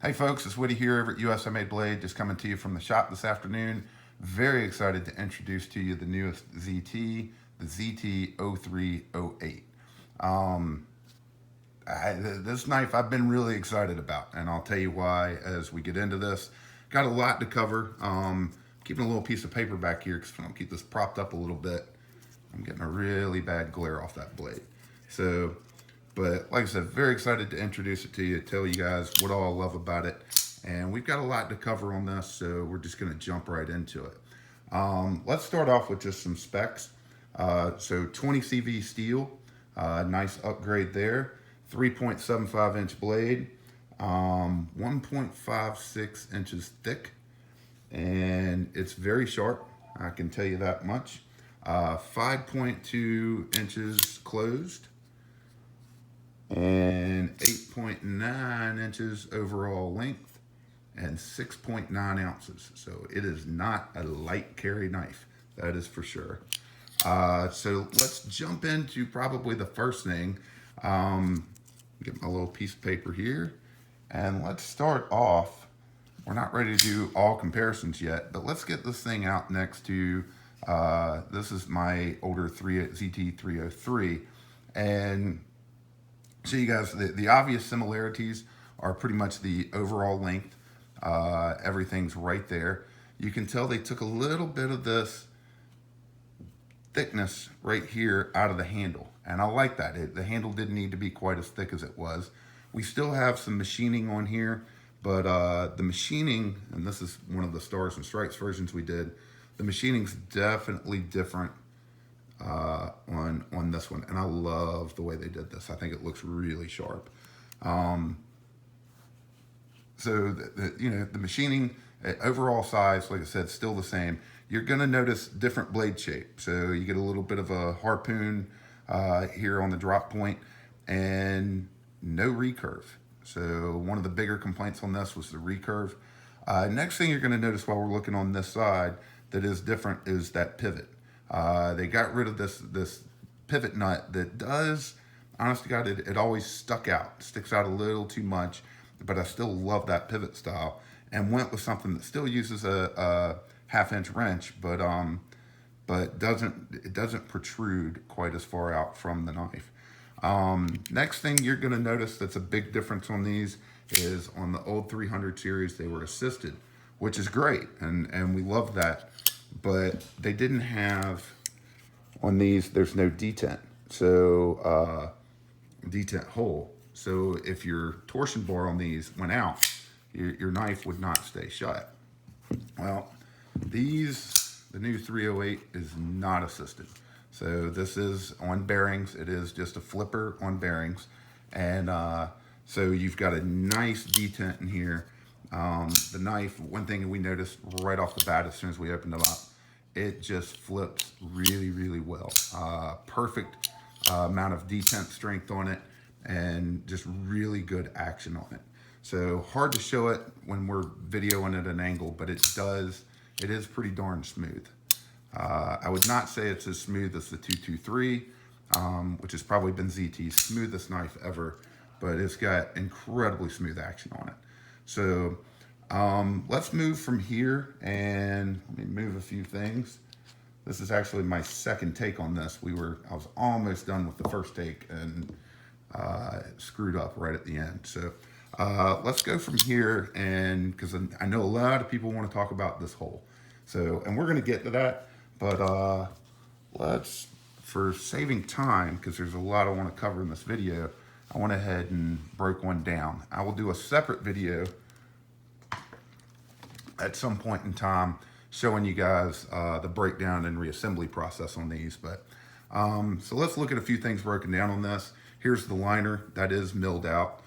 Hey folks, it's Woody here over at USA Made Blade, just coming to you from the shop this afternoon. Very excited to introduce to you the newest ZT, the ZT0308. Um, this knife I've been really excited about, and I'll tell you why as we get into this. Got a lot to cover. Keeping a little piece of paper back here because if I don't keep this propped up a little bit, I'm getting a really bad glare off that blade. So, but like I said, very excited to introduce it to you, tell you guys what all I love about it. And we've got a lot to cover on this, so we're just gonna jump right into it. Let's start off with just some specs. So 20 CV steel, nice upgrade there. 3.75 inch blade, 1.56 inches thick, and it's very sharp, I can tell you that much. 5.2 inches closed and 8.9 inches overall length and 6.9 ounces. So it is not a light carry knife, that is for sure. So let's jump into probably the first thing. Get my little piece of paper here, and let's start off. We're not ready to do all comparisons yet, but let's get this thing out next to, this is my older ZT0308, and so you guys, the obvious similarities are pretty much the overall length. Everything's right there. You can tell they took a little bit of this thickness right here out of the handle, and I like that. The handle didn't need to be quite as thick as it was. We still have some machining on here, but the machining, and this is one of the Stars and Stripes versions we did, the machining's definitely different on this one, and I love the way they did this. I think it looks really sharp. So the machining, overall size, like I said, still the same. You're gonna notice different blade shape. So you get a little bit of a harpoon here on the drop point, and no recurve. So one of the bigger complaints on this was the recurve. Next thing you're gonna notice while we're looking on this side that is different is that pivot. They got rid of this pivot nut that does, honest to God, it always sticks out a little too much, but I still love that pivot style, and went with something that still uses a half-inch wrench, but it doesn't protrude quite as far out from the knife. Next thing you're gonna notice that's a big difference on these is on the old 300 series, they were assisted, which is great, and we love that. But they didn't have, on these, there's no detent. So, detent hole. So if your torsion bar on these went out, your knife would not stay shut. Well, the new 308 is not assisted. So this is on bearings. It is just a flipper on bearings. And so you've got a nice detent in here. The knife, one thing we noticed right off the bat as soon as we opened it up, it just flips really, really well. Perfect amount of detent strength on it, and just really good action on it. So hard to show it when we're videoing at an angle, but it is pretty darn smooth. I would not say it's as smooth as the 223, which has probably been ZT's smoothest knife ever, but it's got incredibly smooth action on it. So let's move from here, and let me move a few things. This is actually my second take on this. I was almost done with the first take and screwed up right at the end. So let's go from here, and because I know a lot of people want to talk about this hole. So, and we're going to get to that, but let's, for saving time, because there's a lot I want to cover in this video, I went ahead and broke one down. I will do a separate video at some point in time showing you guys the breakdown and reassembly process on these. But so let's look at a few things broken down on this. Here's the liner that is milled out.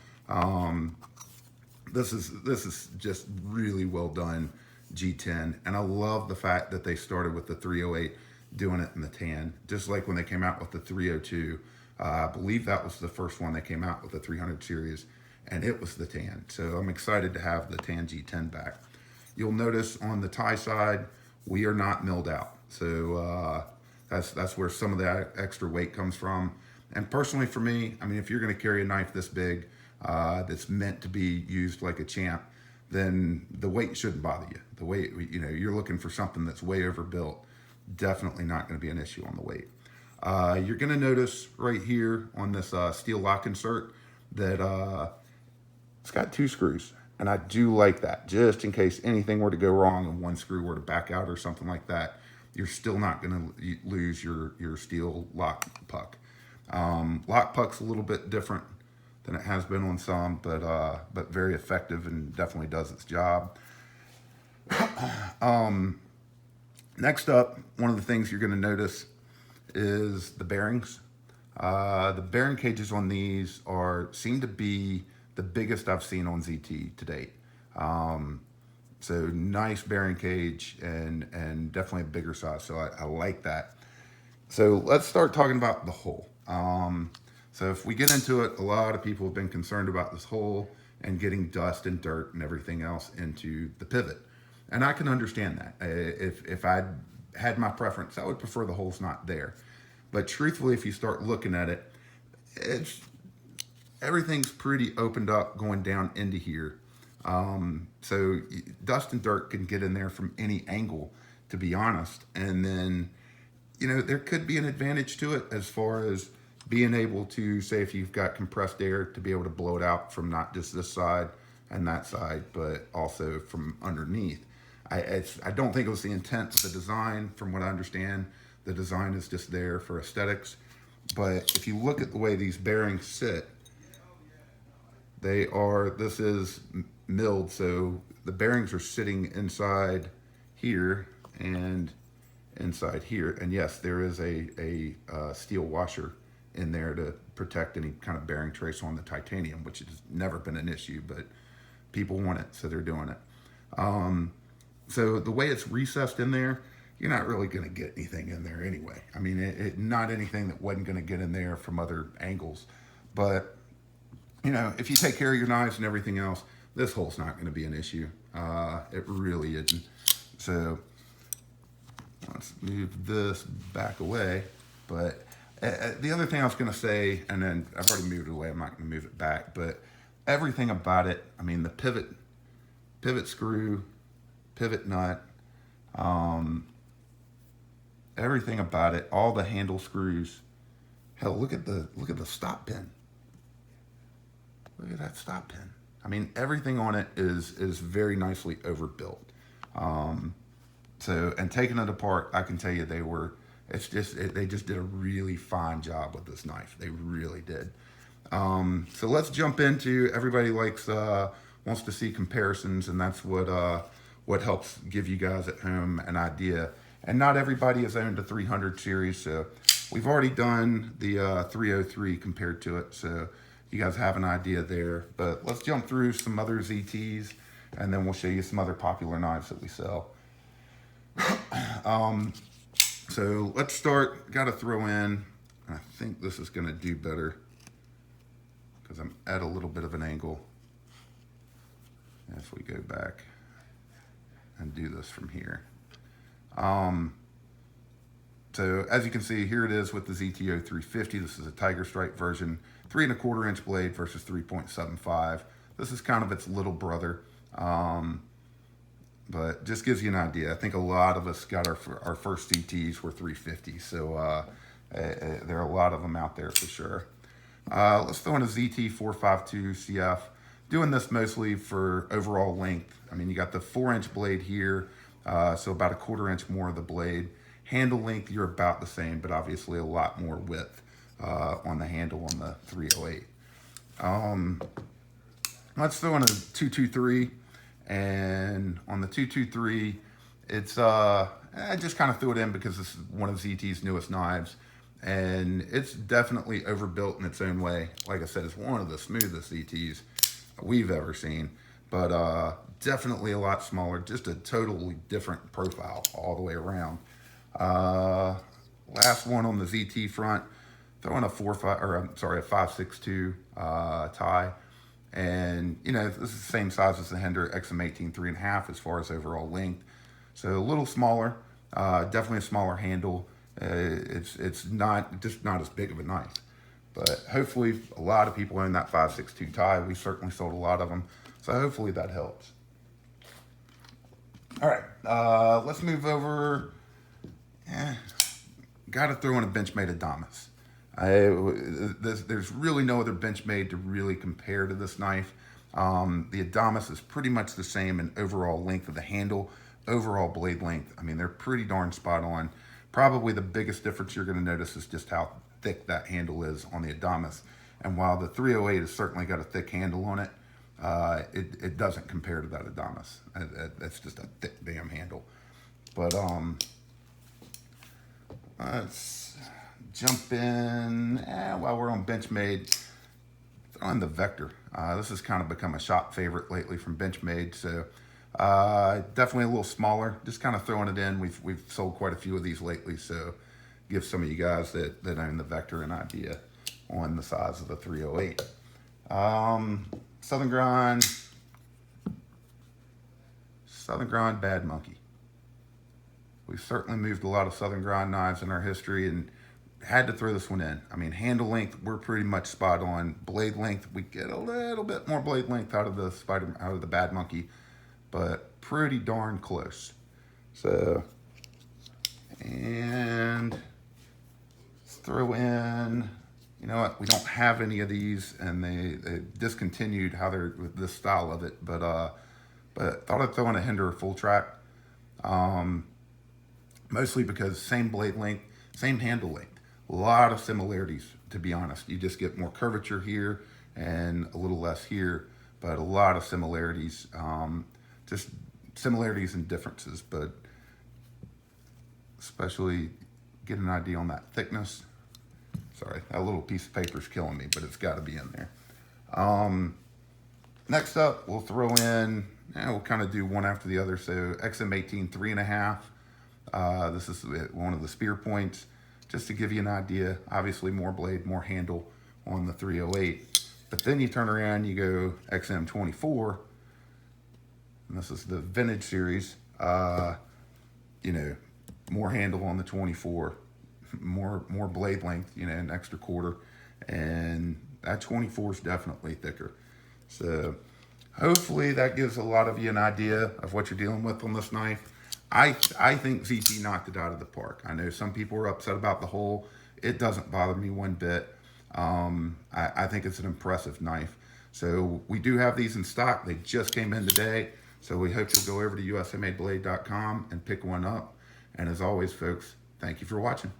This is just really well done G10, and I love the fact that they started with the 308 doing it in the tan, just like when they came out with the 302. I believe that was the first one they came out with the 300 series, and it was the tan. So I'm excited to have the tan G10 back. You'll notice on the tie side, we are not milled out. So that's where some of that extra weight comes from. And personally for me, I mean, if you're gonna carry a knife this big, that's meant to be used like a champ, then the weight shouldn't bother you. The weight, you're looking for something that's way overbuilt, definitely not going to be an issue on the weight. You're going to notice right here on this steel lock insert that it's got 2 screws. And I do like that, just in case anything were to go wrong and one screw were to back out or something like that, you're still not going to lose your steel lock puck. Lock puck's a little bit different than it has been on some, but very effective and definitely does its job. Next up, one of the things you're going to notice is the bearings. The bearing cages on these seem to be the biggest I've seen on ZT to date. So nice bearing cage and definitely a bigger size. So I like that. So let's start talking about the hole. So if we get into it, a lot of people have been concerned about this hole and getting dust and dirt and everything else into the pivot. And I can understand that. If I had my preference, I would prefer the hole's not there. But truthfully, if you start looking at it, everything's pretty opened up going down into here. So dust and dirt can get in there from any angle, to be honest. And then, there could be an advantage to it as far as being able to, say, if you've got compressed air, to be able to blow it out from not just this side and that side, but also from underneath. I don't think it was the intent of the design. From what I understand, the design is just there for aesthetics. But if you look at the way these bearings sit, this is milled, so the bearings are sitting inside here and inside here. And yes, there is a steel washer in there to protect any kind of bearing trace on the titanium, which has never been an issue, but people want it, so they're doing it. So the way it's recessed in there, you're not really going to get anything in there anyway. I mean, not anything that wasn't going to get in there from other angles. But, if you take care of your knives and everything else, this hole's not going to be an issue. It really isn't. So let's move this back away. But the other thing I was going to say, and then I've already moved it away, I'm not going to move it back, but everything about it, I mean, the pivot screw, pivot nut, everything about it, all the handle screws. Hell, look at the stop pin. Look at that stop pin. I mean, everything on it is very nicely overbuilt. And taking it apart, I can tell you they just did a really fine job with this knife. They really did. So let's jump into, everybody wants to see comparisons, and that's what helps give you guys at home an idea. And not everybody has owned a 300 series, so we've already done the 303 compared to it, so you guys have an idea there. But let's jump through some other ZTs, and then we'll show you some other popular knives that we sell. So let's start, got to throw in, I think this is going to do better because I'm at a little bit of an angle. If we go back and do this from here. So as you can see, here it is with the ZT0308. This is a Tiger Stripe version, 3 1/4 inch blade versus 3.75. This is kind of its little brother. But just gives you an idea. I think a lot of us got our first ZTs were 350, so there are a lot of them out there for sure. Let's throw in a ZT0452 CF. Doing this mostly for overall length. I mean, you got the 4-inch blade here, so about a 1/4 inch more of the blade. Handle length, you're about the same, but obviously a lot more width on the handle on the 308. Let's throw in a 223. And on the 223, it's I just kind of threw it in because this is one of ZT's newest knives, and it's definitely overbuilt in its own way. Like I said, it's one of the smoothest ZTs we've ever seen, but definitely a lot smaller, just a totally different profile all the way around. Last one on the ZT front, throwing a 5.62 tie. And, this is the same size as the Hender XM18 3.5 as far as overall length. So a little smaller, definitely a smaller handle. It's not as big of a knife. But hopefully a lot of people own that 5.62 tie. We certainly sold a lot of them. So hopefully that helps. All right, let's move over. Got to throw in a Benchmade Adamas. There's really no other Benchmade to really compare to this knife. The Adamas is pretty much the same in overall length of the handle, overall blade length. I mean, they're pretty darn spot on. Probably the biggest difference you're going to notice is just how thick that handle is on the Adamas. And while the 308 has certainly got a thick handle on it, it doesn't compare to that Adamas. That's just a thick damn handle. But let's jump in while we're on Benchmade. Throw in the Vector. This has kind of become a shop favorite lately from Benchmade. So definitely a little smaller. Just kind of throwing it in. We've sold quite a few of these lately. So give some of you guys that own the Vector an idea on the size of the 308. Southern Grind Bad Monkey. We've certainly moved a lot of Southern Grind knives in our history and had to throw this one in. I mean, handle length, we're pretty much spot on. Blade length, we get a little bit more blade length out of the Bad Monkey, but pretty darn close. So, and let's throw in, you know what, we don't have any of these, and they discontinued how they're with this style of it, but thought I'd throw in a Hinder Full Track, mostly because same blade length, same handle length. A lot of similarities, to be honest. You just get more curvature here and a little less here, but a lot of similarities. Just similarities and differences, but especially get an idea on that thickness. Sorry, that little piece of paper is killing me, but it's got to be in there. Next up, we'll throw in, we'll kind of do one after the other. So XM18 3.5. This is one of the spear points. Just to give you an idea, obviously more blade, more handle on the 308. But then you turn around, you go XM24, and this is the vintage series. You know, more handle on the 24, more blade length, you know, an extra quarter, and that 24 is definitely thicker. So hopefully that gives a lot of you an idea of what you're dealing with on this knife. I think ZT knocked it out of the park. I know some people are upset about the hole. It doesn't bother me one bit. I think it's an impressive knife. So we do have these in stock. They just came in today. So we hope you'll go over to usamadeblade.com and pick one up. And as always, folks, thank you for watching.